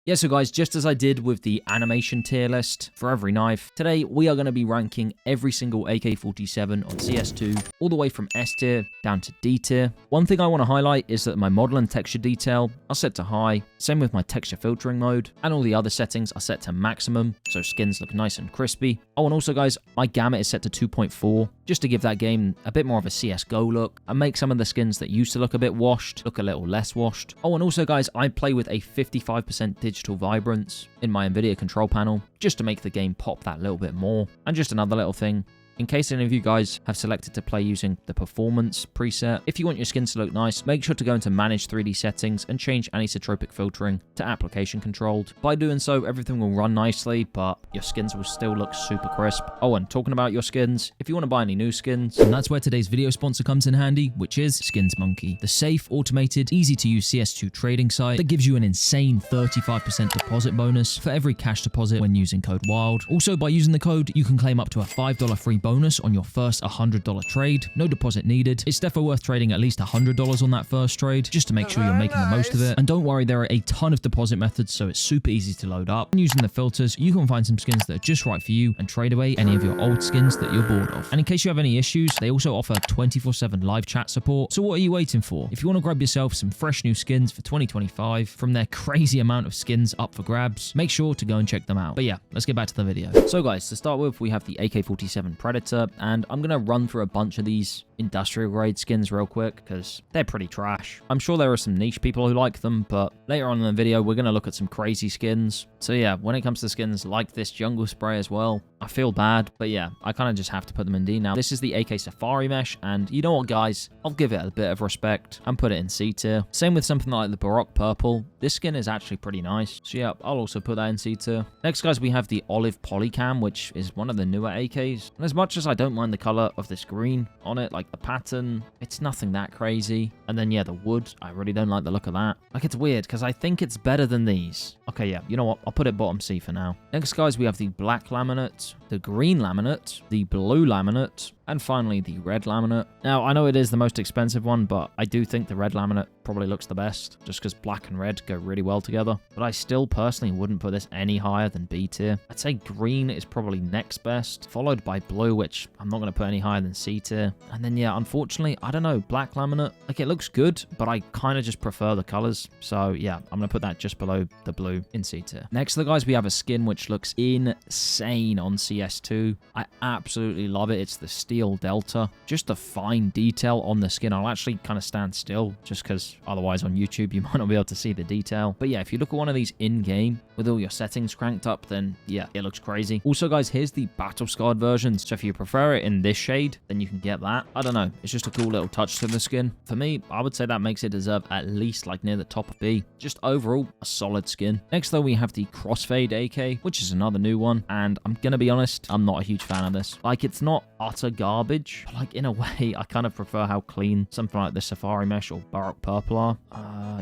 Yeah, so guys, just as I did with the animation tier list for every knife, today we are going to be ranking every single AK-47 on CS2, all the way from S tier down to D tier. One thing I want to highlight is that my model and texture detail are set to high, same with my texture filtering mode, and all the other settings are set to maximum, so skins look nice and crispy. Oh, and also guys, my gamut is set to 2.4, just to give that game a bit more of a CSGO look, and make some of the skins that used to look a bit washed, look a little less washed. Oh, and also guys, I play with a 55% digital vibrance in my NVIDIA control panel, just to make the game pop that little bit more. And just another little thing, in case any of you guys have selected to play using the performance preset, if you want your skins to look nice, make sure to go into manage 3D settings and change anisotropic filtering to application controlled. By doing so, everything will run nicely, but your skins will still look super crisp. Oh, and talking about your skins, if you want to buy any new skins, and that's where today's video sponsor comes in handy, which is Skins Monkey, the safe, automated, easy to use CS2 trading site that gives you an insane 35% deposit bonus for every cash deposit when using code WILD. Also, by using the code, you can claim up to a $5 free bonus on your first $100 trade. No deposit needed. It's definitely worth trading at least $100 on that first trade, just to make sure you're making the most of it. And don't worry, there are a ton of deposit methods, so it's super easy to load up. And using the filters, you can find some skins that are just right for you and trade away any of your old skins that you're bored of. And in case you have any issues, they also offer 24/7 live chat support. So what are you waiting for? If you want to grab yourself some fresh new skins for 2025 from their crazy amount of skins up for grabs, make sure to go and check them out. But yeah, let's get back to the video. So guys, to start with, we have the AK-47 Predator, and I'm going to run through a bunch of these industrial grade skins real quick because they're pretty trash. I'm sure there are some niche people who like them, but later on in the video, we're going to look at some crazy skins. So yeah, when it comes to skins like this jungle spray as well, I feel bad, but yeah, I kind of just have to put them in D now. This is the AK Safari Mesh, and you know what guys, I'll give it a bit of respect and put it in C tier. Same with something like the Baroque Purple. This skin is actually pretty nice, so yeah, I'll also put that in C tier. Next guys, we have the Olive Polycam, which is one of the newer AKs, and as much as I don't mind the color of this green on it, like the pattern, it's nothing that crazy. And then yeah, the wood, I really don't like the look of that. Like, it's weird because I think it's better than these. Okay, yeah, you know what, I'll put it bottom C for now. Next guys, we have the black laminate, the green laminate, the blue laminate, and finally the red laminate. Now, I know it is the most expensive one, but I do think the red laminate probably looks the best, just because black and red go really well together. But I still personally wouldn't put this any higher than B tier. I'd say green is probably next best, followed by blue, which I'm not going to put any higher than C tier. And then yeah, unfortunately, I don't know, black laminate, like, it looks good, but I kind of just prefer the colors. So yeah, I'm going to put that just below the blue in C tier. Next, guys, we have a skin which looks insane on CS2. I absolutely love it. It's the Steel Delta. Just the fine detail on the skin. I'll actually kind of stand still just because otherwise on YouTube you might not be able to see the detail. But yeah, if you look at one of these in-game with all your settings cranked up, then yeah, it looks crazy. Also guys, here's the battle scarred version. So if you prefer it in this shade, then you can get that. I don't know, it's just a cool little touch to the skin. For me, I would say that makes it deserve at least like near the top of B. Just overall a solid skin. Next though, we have the Crossfade AK, which is another new one, and I'm gonna be honest, I'm not a huge fan of this. Like, it's not utter garbage, but like, in a way, I kind of prefer how clean something like the Safari Mesh or Baroque Purple are.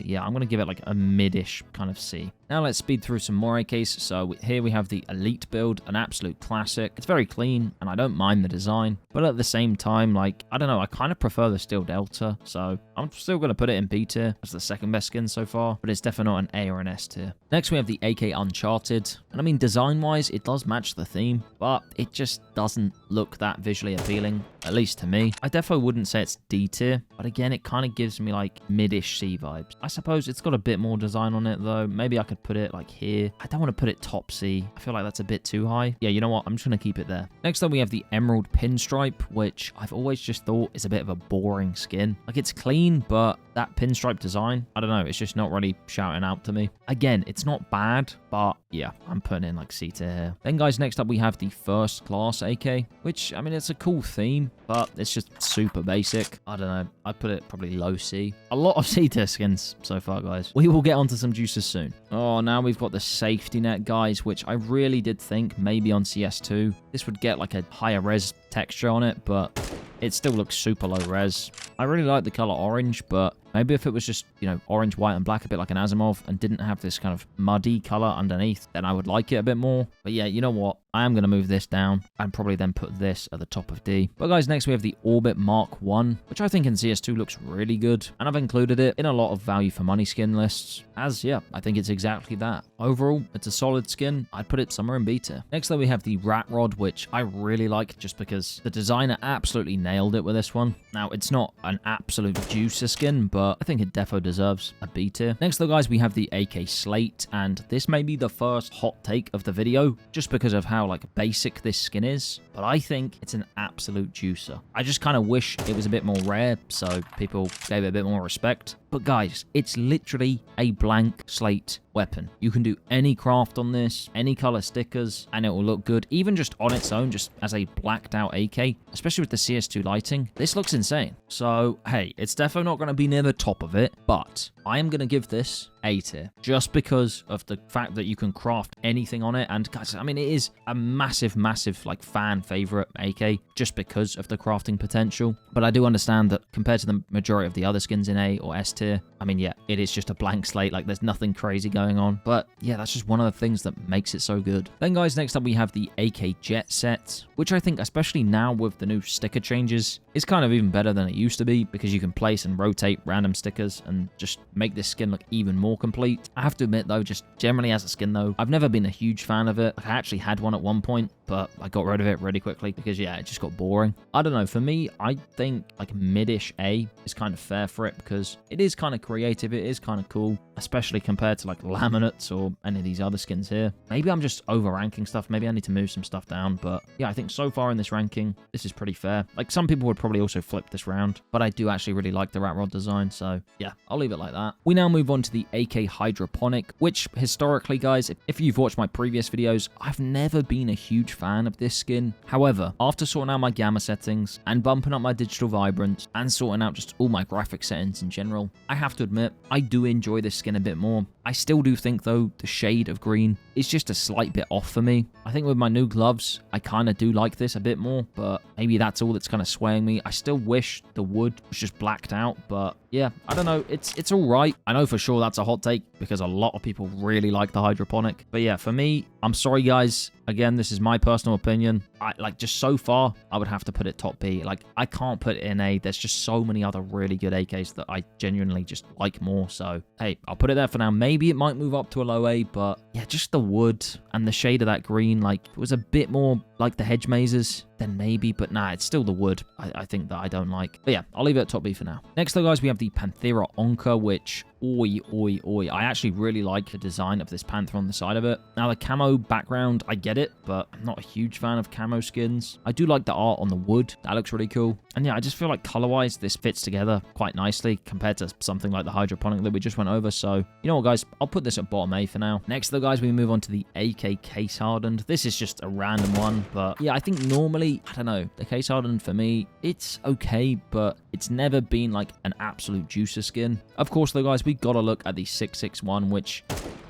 Yeah, I'm gonna give it like a mid-ish kind of C. Now let's speed through some more AKs. So here we have the Elite build, an absolute classic. It's very clean, and I don't mind the design, but at the same time, like, I don't know, I kind of prefer the Steel Delta, so I'm still going to put it in B tier as the second best skin so far, but it's definitely not an A or an S tier. Next, we have the AK Uncharted, and I mean, design-wise, it does match the theme, but it just doesn't look that visually appealing, at least to me. I definitely wouldn't say it's D tier, but again, it kind of gives me like mid-ish C vibes. I suppose it's got a bit more design on it though. Maybe I could put it like here. I don't want to put it top C. I feel like that's a bit too high. Yeah, you know what? I'm just going to keep it there. Next up, we have the Emerald Pinstripe, which I've always just thought is a bit of a boring skin. Like, it's clean, but that pinstripe design, I don't know, it's just not really shouting out to me. Again, it's not bad, but yeah, I'm putting in like C tier here. Then guys, next up we have the First Class AK, which, I mean, it's a cool theme, but it's just super basic. I don't know, I put it probably low C. A lot of C tier skins so far, guys. We will get onto some juices soon. Oh, now we've got the Safety Net, guys, which I really did think maybe on CS2 this would get like a higher res texture on it, but it still looks super low res. I really like the color orange, but Maybe if it was just, you know, orange, white, and black, a bit like an Asimov, and didn't have this kind of muddy color underneath, then I would like it a bit more. But yeah, you know what? I am going to move this down and probably then put this at the top of D. But guys, next we have the Orbit Mark 1, which I think in CS2 looks really good. And I've included it in a lot of value for money skin lists, as yeah, I think it's exactly that. Overall, it's a solid skin. I'd put it somewhere in B tier. Next though, we have the Rat Rod, which I really like just because the designer absolutely nailed it with this one. Now, it's not an absolute juicer skin, but I think it defo deserves a B tier. Next though, guys, we have the AK Slate, and this may be the first hot take of the video, just because of how like basic this skin is, but I think it's an absolute juicer. I just kind of wish it was a bit more rare, so people gave it a bit more respect. But guys, it's literally a blank slate weapon. You can do any craft on this, any color stickers, and it will look good. Even just on its own, just as a blacked out AK, especially with the CS2 lighting, this looks insane. So, hey, it's definitely not going to be near the top of it, but I am going to give this A tier, just because of the fact that you can craft anything on it. And guys, I mean, it is a massive, like fan favorite AK, just because of the crafting potential. But I do understand that compared to the majority of the other skins in A or S tier, I mean, yeah, it is just a blank slate. Like, there's nothing crazy going on. But yeah, that's just one of the things that makes it so good. Then guys, next up we have the AK Jet Set, which I think, especially now with the new sticker changes, is kind of even better than it used to be, because you can place and rotate random stickers and just make this skin look even more complete. I have to admit though, just generally as a skin though, I've never been a huge fan of it. Like, I actually had one at one point, but I got rid of it really quickly because yeah, it just got boring. I don't know, for me, I think like mid-ish A is kind of fair for it, because it is kind of creative, it is kind of cool, especially compared to like laminates or any of these other skins here. Maybe I'm just over ranking stuff, maybe I need to move some stuff down, but yeah, I think so far in this ranking, this is pretty fair. Like, some people would probably also flip this round, but I do actually really like the Rat Rod design, so yeah, I'll leave it like that. We now move on to the AK Hydroponic, which historically, guys, if you've watched my previous videos, I've never been a huge fan of this skin. However, after sorting out my gamma settings and bumping up my digital vibrance and sorting out just all my graphic settings in general, I have to admit, I do enjoy this skin a bit more. I still do think though the shade of green is just a slight bit off for me. I think with my new gloves, I kind of do like this a bit more, but maybe that's all that's kind of swaying me. I still wish the wood was just blacked out, but yeah, I don't know. It's all right. I know for sure that's a hot take because a lot of people really like the hydroponic. But yeah, for me, I'm sorry guys. Again, this is my personal opinion. Just so far, I would have to put it top B. Like, I can't put it in A. There's just so many other really good AKs that I genuinely just like more. So, hey, I'll put it there for now. Maybe it might move up to a low A, but yeah, just the wood and the shade of that green, like, it was a bit more like the hedge mazes, then maybe, but nah, it's still the wood I think that I don't like. But yeah, I'll leave it at top B for now. Next though, guys, we have the Panthera Onca, which oi. I actually really like the design of this panther on the side of it. Now, the camo background, I get it, but I'm not a huge fan of camo skins. I do like the art on the wood. That looks really cool. And yeah, I just feel like color-wise, this fits together quite nicely compared to something like the hydroponic that we just went over. So, you know what, guys? I'll put this at bottom A for now. Next, though, guys, we move on to the AK Case Hardened. This is just a random one, but yeah, I think normally, I don't know, the Case Hardened for me, it's okay, but it's never been like an absolute juicer skin. Of course, though, guys, we gotta look at the 661, which,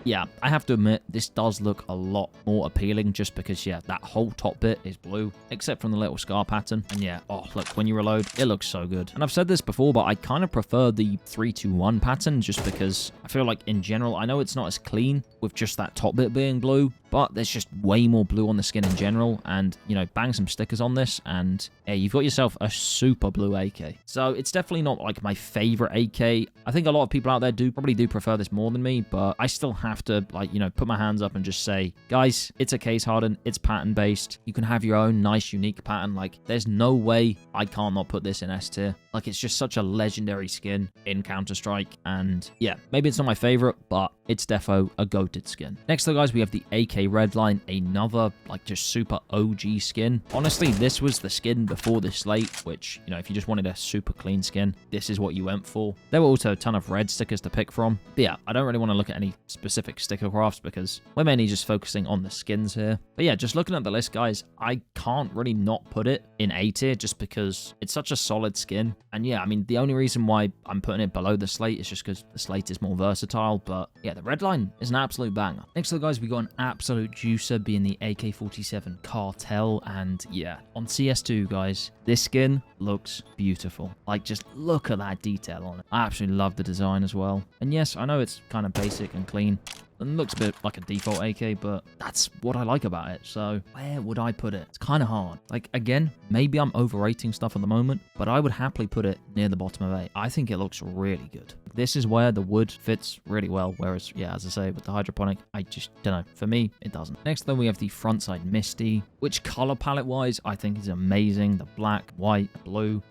yeah, I have to admit, this does look a lot more appealing just because, yeah, that whole top bit is blue, except from the little scar pattern. And yeah, oh, look, when you reload, it looks so good. And I've said this before, but I kind of prefer the 321 pattern just because I feel like in general, I know it's not as clean with just that top bit being blue, but there's just way more blue on the skin in general. And, you know, bang some stickers on this and yeah, you've got yourself a super blue AK. So it's definitely not like my favorite AK. I think a lot of people out there probably do prefer this more than me, but I still have to, like, you know, put my hands up and just say, guys, it's a case hardened, it's pattern based. You can have your own nice, unique pattern. Like, there's no way I can't not put this in S tier. Like, it's just such a legendary skin in Counter-Strike. And yeah, maybe it's not my favorite, but it's defo a goated skin. Next though, guys, we have the AK Redline, another like just super OG skin. Honestly, this was the skin before the slate, which, you know, if you just wanted a super clean skin, this is what you went for. There were also a ton of red stickers to pick from. But yeah, I don't really want to look at any specific sticker crafts because we're mainly just focusing on the skins here. But yeah, just looking at the list, guys, I can't really not put it in A tier just because it's such a solid skin. And yeah, I mean, the only reason why I'm putting it below the slate is just because the slate is more versatile. But yeah, the red line is an absolute banger. Next up, guys, we got an absolute juicer being the AK-47 Cartel. And yeah, on CS2, guys, this skin looks beautiful. Like, just look at that detail on it. I absolutely love the design as well. And yes, I know it's kind of basic and clean, and looks a bit like a default AK, but that's what I like about it. So where would I put it? It's kind of hard. Like, again, maybe I'm overrating stuff at the moment, but I would happily put it near the bottom of 8. I think it looks really good. This is where the wood fits really well, whereas, yeah, as I say, with the hydroponic, I just don't know. For me, it doesn't. Next, though, we have the frontside Misty, which color palette-wise, I think is amazing. The black, white, blue,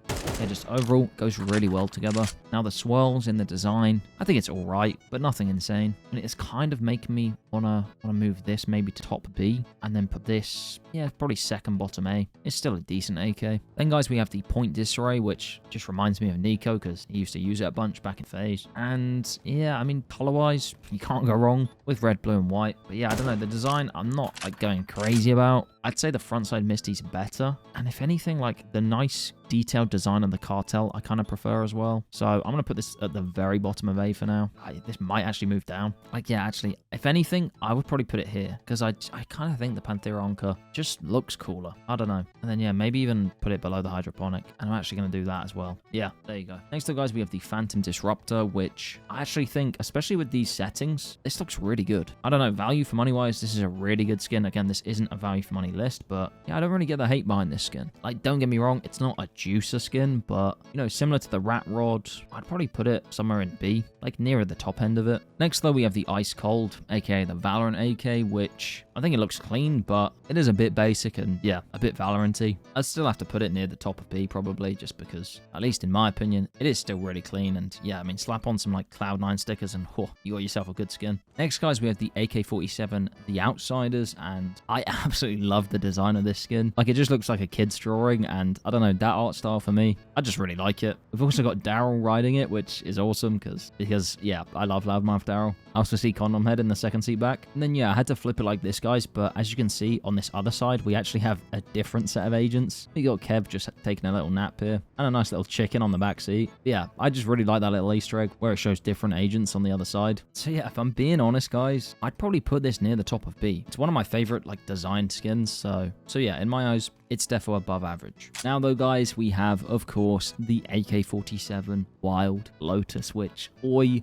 it just overall goes really well together. Now, the swirls in the design, I think it's all right, but nothing insane. And it's kind of making me wanna move this maybe to top B, and then put this, yeah, probably second bottom A. It's still a decent AK. Then, guys, we have the point disarray, which just reminds me of Nico, because he used to use it a bunch back in phase. And yeah, I mean, color-wise, you can't go wrong with red, blue, and white. But yeah, I don't know, the design, I'm not like going crazy about. I'd say the frontside Misty's better. And if anything, like the nice detailed design of the Cartel, I kind of prefer as well. So I'm going to put this at the very bottom of A for now. This might actually move down. Like, yeah, actually, if anything, I would probably put it here, because I kind of think the Panthera Onca just looks cooler. I don't know. And then, yeah, maybe even put it below the hydroponic. And I'm actually going to do that as well. Yeah, there you go. Next up, guys, we have the Phantom Disruptor, which I actually think, especially with these settings, this looks really good. I don't know, value for money wise, this is a really good skin. Again, this isn't a value for money list, but yeah, I don't really get the hate behind this skin. Like, don't get me wrong, it's not a juicer skin, but you know, similar to the Rat Rod, I'd probably put it somewhere in B, like nearer the top end of it. Next, though, we have the Ice Cold, aka the Valorant AK, which I think it looks clean, but it is a bit basic and yeah, a bit Valorant-y. I'd still have to put it near the top of B probably, just because, at least in my opinion, it is still really clean. And yeah, I mean, slap on some like Cloud9 stickers and you got yourself a good skin. Next, guys, we have the AK-47, the Outsiders, and I absolutely love the design of this skin. Like, it just looks like a kid's drawing, and I don't know, that art style for me, I just really like it. We've also got Daryl riding it, which is awesome because yeah, I love Loudmouth Daryl. I also see Condom Head in the second seat back. And then yeah, I had to flip it like this, guys, but as you can see on this other side, we actually have a different set of agents. We got Kev just taking a little nap here, and a nice little chicken on the back seat. But yeah, I just really like that little Easter egg where it shows different agents on the other side. So yeah, if I'm being honest, guys, I'd probably put this near the top of B. It's one of my favorite like designed skins, so yeah, in my eyes, it's definitely above average. Now though, guys, we have, of course, the AK-47 Wild Lotus, which, oi,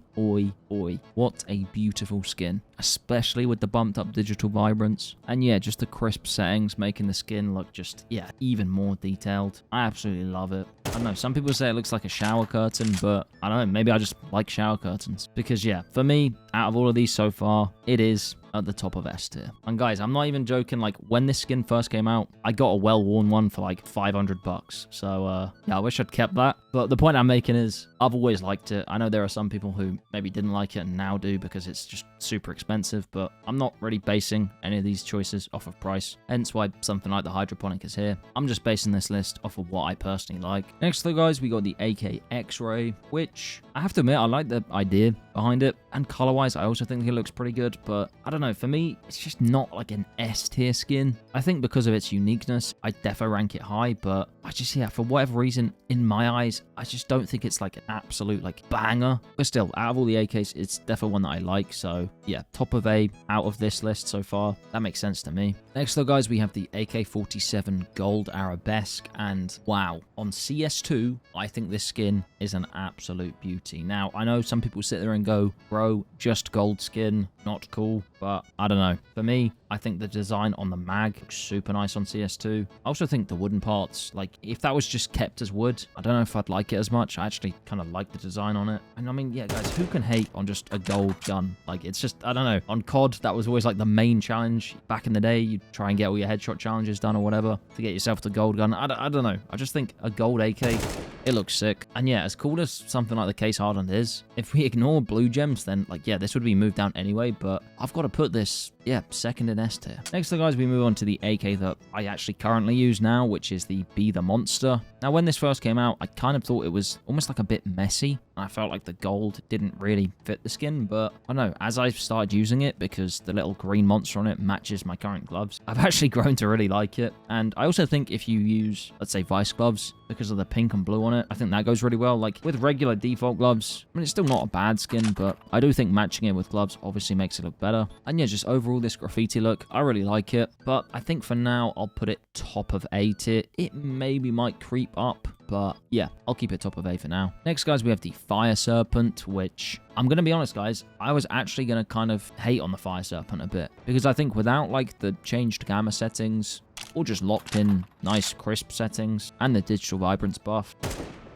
what a beautiful skin, especially with the bumped up digital vibrance. And yeah, just the crisp settings making the skin look just, yeah, even more detailed. I absolutely love it. I don't know, some people say it looks like a shower curtain, but I don't know, maybe I just like shower curtains. Because yeah, for me, out of all of these so far, it is at the top of S tier. And guys, I'm not even joking, like when this skin first came out, I got a well-worn one for like $500. So yeah, I wish I'd kept that. But the point I'm making is I've always liked it. I know there are some people who maybe didn't like it and now do because it's just super expensive, but I'm not really basing any of these choices off of price. Hence why something like the hydroponic is here. I'm just basing this list off of what I personally like. Next though, guys, we got the AK X-Ray, which I have to admit, I like the idea behind it. And color-wise, I also think it looks pretty good, but I don't know, for me, it's just not like an S tier skin. I think because of its uniqueness, I defo rank it high, but I just, yeah, for whatever reason, in my eyes, I just don't think it's like an absolute like banger. But still, out of all the AKs, it's definitely one that I like. So yeah, top of A out of this list so far. That makes sense to me. Next though, guys, we have the AK-47 Gold Arabesque, and wow, on CS2, I think this skin is an absolute beauty. Now, I know some people sit there and go, bro, just gold skin, not cool, but I don't know. For me, I think the design on the mag looks super nice on CS2. I also think the wooden parts, like if that was just kept as wood, I don't know if I'd like it as much. I actually kind of like the design on it. And I mean, yeah, guys, who can hate on just a gold gun? Like, it's just, I don't know. On COD, that was always like the main challenge. Back in the day, you'd try and get all your headshot challenges done or whatever to get yourself the gold gun. I don't know. I just think a gold AK, it looks sick. And yeah, as cool as something like the Case Hardened is, if we ignore blue gems, then like, yeah, this would be moved down anyway, but I've got to put this, yeah, second in S tier. Next though, guys, we move on to the AK that I actually currently use now, which is the Be the Monster. Now, when this first came out, I kind of thought it was almost like a bit messy. I felt like the gold didn't really fit the skin, but I don't know, as I've started using it, because the little green monster on it matches my current gloves, I've actually grown to really like it. And I also think if you use, let's say, Vice gloves, because of the pink and blue on it, I think that goes really well. Like with regular default gloves, I mean, it's still not a bad skin, but I do think matching it with gloves obviously makes it look better. And yeah, just overall this graffiti look, I really like it. But I think for now, I'll put it top of A tier. It maybe might creep up, but yeah, I'll keep it top of A for now. Next, guys, we have the Fire Serpent, which I'm going to be honest, guys, I was actually going to kind of hate on the Fire Serpent a bit, because I think without like the changed gamma settings, or just locked in nice crisp settings, and the digital vibrance buff,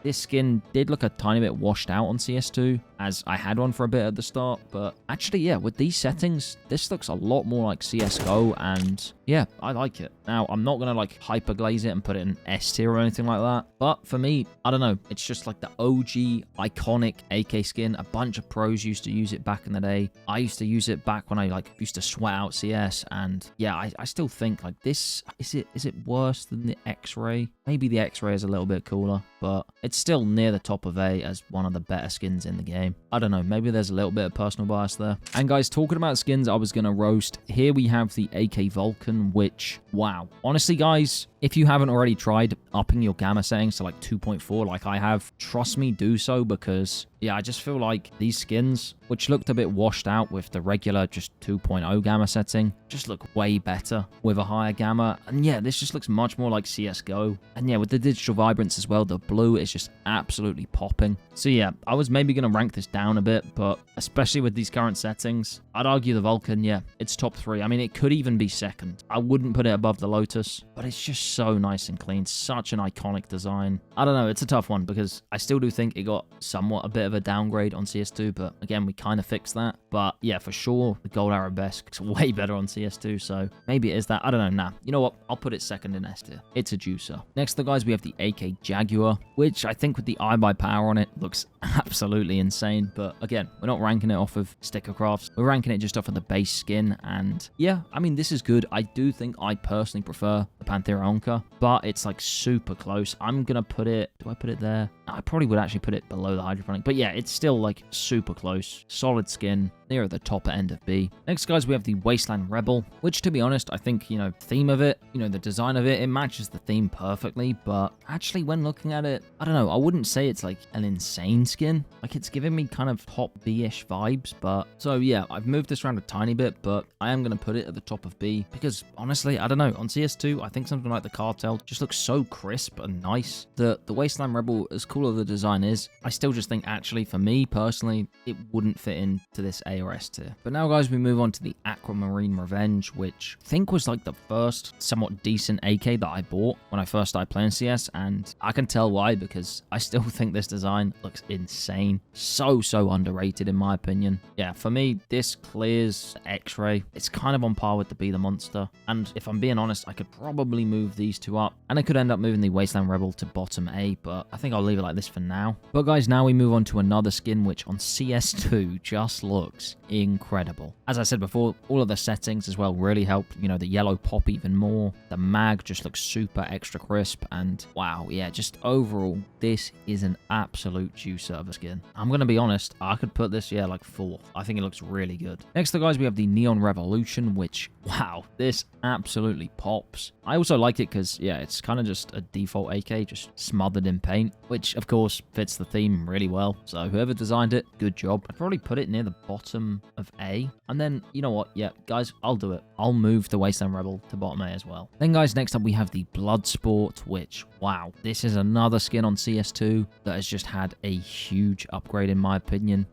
this skin did look a tiny bit washed out on CS2, as I had one for a bit at the start, but actually, yeah, with these settings, this looks a lot more like CSGO, and yeah, I like it. Now, I'm not going to like hyper glaze it and put it in S tier or anything like that, but for me, I don't know, it's just like the OG iconic AK skin. A bunch of pros used to use it back in the day. I used to use it back when I like used to sweat out CS, and yeah, I still think like this, is it worse than the X-Ray? Maybe the X-Ray is a little bit cooler, but it's still near the top of A as one of the better skins in the game. I don't know, maybe there's a little bit of personal bias there. And guys, talking about skins I was going to roast, here we have the AK Vulcan, which, wow. Honestly, guys, if you haven't already tried upping your gamma settings to like 2.4 like I have, trust me, do so, because yeah, I just feel like these skins, which looked a bit washed out with the regular just 2.0 gamma setting, just look way better with a higher gamma. And yeah, this just looks much more like CSGO. And yeah, with the digital vibrance as well, the blue is just absolutely popping. So yeah, I was maybe going to rank this down a bit, but especially with these current settings, I'd argue the Vulcan, yeah, it's top 3. I mean, it could even be second. I wouldn't put it above the Lotus, but it's just so nice and clean. Such an iconic design. I don't know, it's a tough one, because I still do think it got somewhat a bit of a downgrade on CS2, but again, we kind of fixed that. But yeah, for sure, the gold arabesque is way better on CS2, so maybe it is that. I don't know. Nah, you know what? I'll put it second in S tier. It's a juicer. Next, guys, we have the AK Jaguar, which I think with the eye by power on it looks absolutely insane. But again, we're not ranking it off of sticker crafts. We're ranking it just off of the base skin. And yeah, I mean, this is good. I do think I personally prefer the Panthera Onca, but it's like super close. I'm gonna put it, do I put it there? I probably would actually put it below the hydroponic, but yeah, it's still like super close. Solid skin, near at the top end of B. Next, guys, we have the Wasteland Rebel, which, to be honest, I think, you know, theme of it, you know, the design of it, it matches the theme perfectly, but actually when looking at it, I don't know, I wouldn't say it's like an insane skin. Like, it's giving me kind of top B-ish vibes, but so yeah, I've moved this around a tiny bit, but I am going to put it at the top of B, because honestly, I don't know, on CS2, I think something like the Cartel just looks so crisp and nice. The Wasteland Rebel, as cool as the design is, I still just think actually, for me personally, it wouldn't fit into this A or S tier. But now, guys, we move on to the Aquamarine Revenge, which I think was like the first somewhat decent AK that I bought when I first started playing CS, and I can tell why, because I still think this design looks insane. So underrated in my opinion. Yeah, for me, this clears X-Ray. It's kind of on par with the Be the Monster, and if I'm being honest, I could probably move these two up, and I could end up moving the Wasteland Rebel to bottom A, but I think I'll leave it like this for now. But guys, now we move on to another skin, which on CS2 just looks incredible. As I said before, all of the settings as well really help, you know, the yellow pop even more. The mag just looks super extra crisp, and wow, yeah, just overall, this is an absolute juicer of a skin. I'm gonna be honest, I could put this, yeah, like 4th. I think it looks really good. Next, guys, we have the Neon Revolution, which, wow, this absolutely pops. I also like it because, yeah, it's kind of just a default AK, just smothered in paint, which, of course, fits the theme really well. So whoever designed it, good job. I'd probably put it near the bottom of A. And then, you know what? Yeah, guys, I'll do it. I'll move the Wasteland Rebel to bottom A as well. Then, guys, next up, we have the Bloodsport, which, wow, this is another skin on CS2 that has just had a huge upgrade, in my opinion.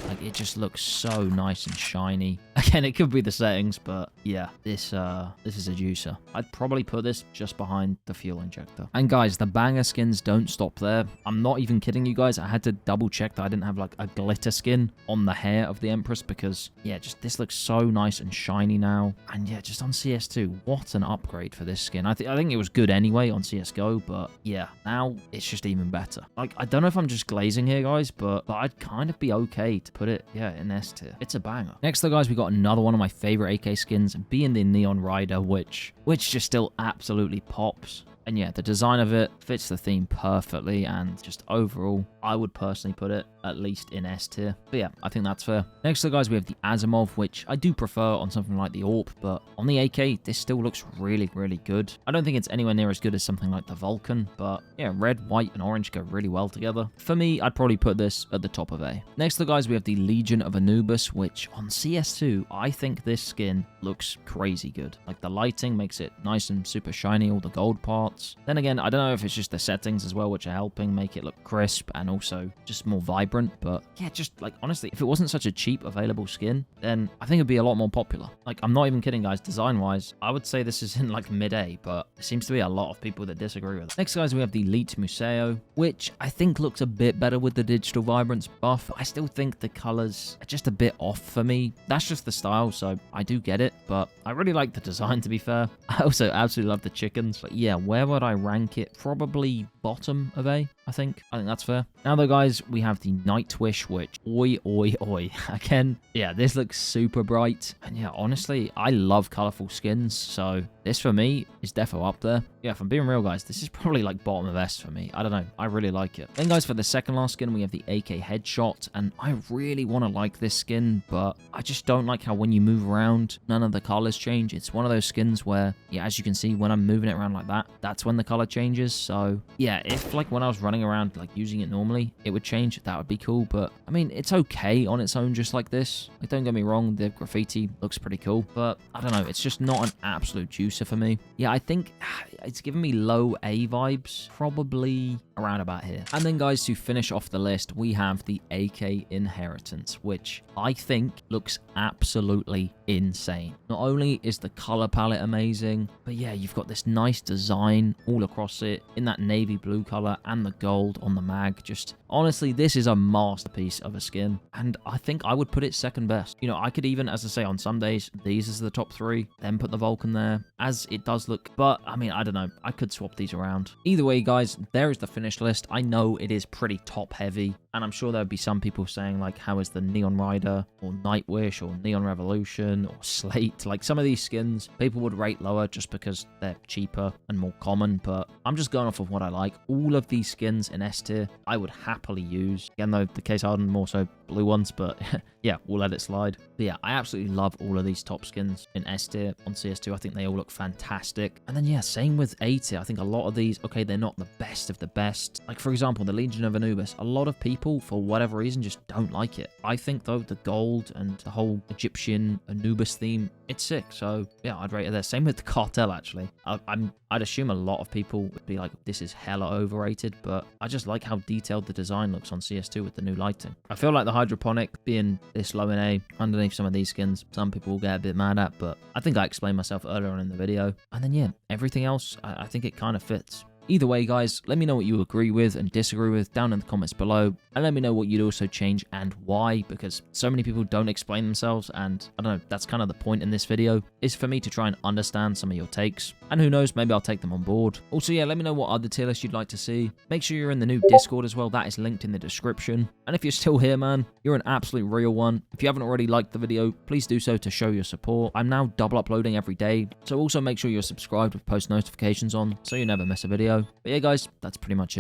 Like, it just looks so nice and shiny. Again, it could be the settings, but yeah, this is a juicer. I'd probably put this just behind the fuel injector. And guys, the banger skins don't stop there. I'm not even kidding you guys. I had to double check that I didn't have like a glitter skin on the hair of the Empress, because yeah, just this looks so nice and shiny now. And yeah, just on CS2, what an upgrade for this skin. I think it was good anyway on CSGO, but yeah, now it's just even better. Like, I don't know if I'm just glazing here, guys, but I'd kind of be okay to put it, yeah, in S tier. It's a banger. Next, though, guys, we got another one of my favorite AK skins, being the Neon Rider, which just still absolutely pops. And yeah, the design of it fits the theme perfectly, and just overall, I would personally put it at least in S tier. But yeah, I think that's fair. Next up, guys, we have the Asimov, which I do prefer on something like the AWP, but on the AK, this still looks really, really good. I don't think it's anywhere near as good as something like the Vulcan, but yeah, red, white, and orange go really well together. For me, I'd probably put this at the top of A. Next up, guys, we have the Legion of Anubis, which on CS2, I think this skin looks crazy good. Like, the lighting makes it nice and super shiny, all the gold parts. Then again, I don't know if it's just the settings as well, which are helping make it look crisp and also just more vibrant, but yeah, just like, honestly, if it wasn't such a cheap available skin, then I think it'd be a lot more popular. Like, I'm not even kidding, guys. Design-wise, I would say this is in like mid-A, but there seems to be a lot of people that disagree with it. Next, guys, we have the Elite Museo, which I think looks a bit better with the digital vibrance buff. I still think the colors are just a bit off for me. That's just the style, so I do get it, but I really like the design, to be fair. I also absolutely love the chickens. But yeah, where would I rank it? Probably bottom of A, I think. I think that's fair. Now though, guys, we have the Nightwish, which, oi, oi, oi. Again, yeah, this looks super bright. And yeah, honestly, I love colorful skins, so this for me is defo up there. Yeah, if I'm being real, guys, this is probably like bottom of S for me. I don't know. I really like it. Then, guys, for the second last skin, we have the AK Headshot, and I really want to like this skin, but I just don't like how when you move around, none of the colors change. It's one of those skins where, yeah, as you can see, when I'm moving it around like that, that's when the color changes. So yeah, if like when I was running around like using it normally, it would change, that would be cool. But I mean, it's okay on its own just like this. Like, don't get me wrong, the graffiti looks pretty cool, but I don't know, it's just not an absolute juicer for me. Yeah, I think it's giving me low A vibes, probably around about here. And then, guys, to finish off the list, we have the AK Inheritance, which I think looks absolutely insane. Not only is the color palette amazing, but yeah, you've got this nice design all across it in that navy blue color and the gold on the mag. Just honestly, this is a masterpiece of a skin, and I think I would put it second best. You know, I could even, as I say, on some days, these as the top three, then put the Vulcan there, as it does look. But I mean, I don't know, I could swap these around. Either way, guys, there is the finished list. I know it is pretty top heavy, and I'm sure there would be some people saying like, how is the Neon Rider or Nightwish or Neon Revolution or Slate? Like, some of these skins people would rate lower just because they're cheaper and more common, but I'm just going off of what I like. All of these skins in S tier I would happily use. Again though, the case hardened more so blue ones, but yeah, we'll let it slide. But yeah, I absolutely love all of these top skins in S tier on CS2. I think they all look fantastic. And then yeah, same with A tier. I think a lot of these, okay, they're not the best of the best. Like, for example, the Legion of Anubis, a lot of people for whatever reason just don't like it. I think though the gold and the whole Egyptian Anubis theme, it's sick. So yeah, I'd rate it there. Same with the Cartel, actually. I'd assume a lot of people would be like, this is hella overrated, but I just like how detailed the design looks on CS2 with the new lighting. I feel like the hydroponic being this low in A underneath some of these skins, some people will get a bit mad at, but I think I explained myself earlier on in the video. And then yeah, everything else, I think it kind of fits. Either way, guys, let me know what you agree with and disagree with down in the comments below, and let me know what you'd also change and why, because so many people don't explain themselves, and I don't know, that's kind of the point in this video, is for me to try and understand some of your takes, and who knows, maybe I'll take them on board. Also, yeah, let me know what other tier lists you'd like to see. Make sure you're in the new Discord as well, that is linked in the description. And if you're still here, man, you're an absolute real one. If you haven't already liked the video, please do so to show your support. I'm now double uploading every day, so also make sure you're subscribed with post notifications on, so you never miss a video. But yeah, guys, that's pretty much it.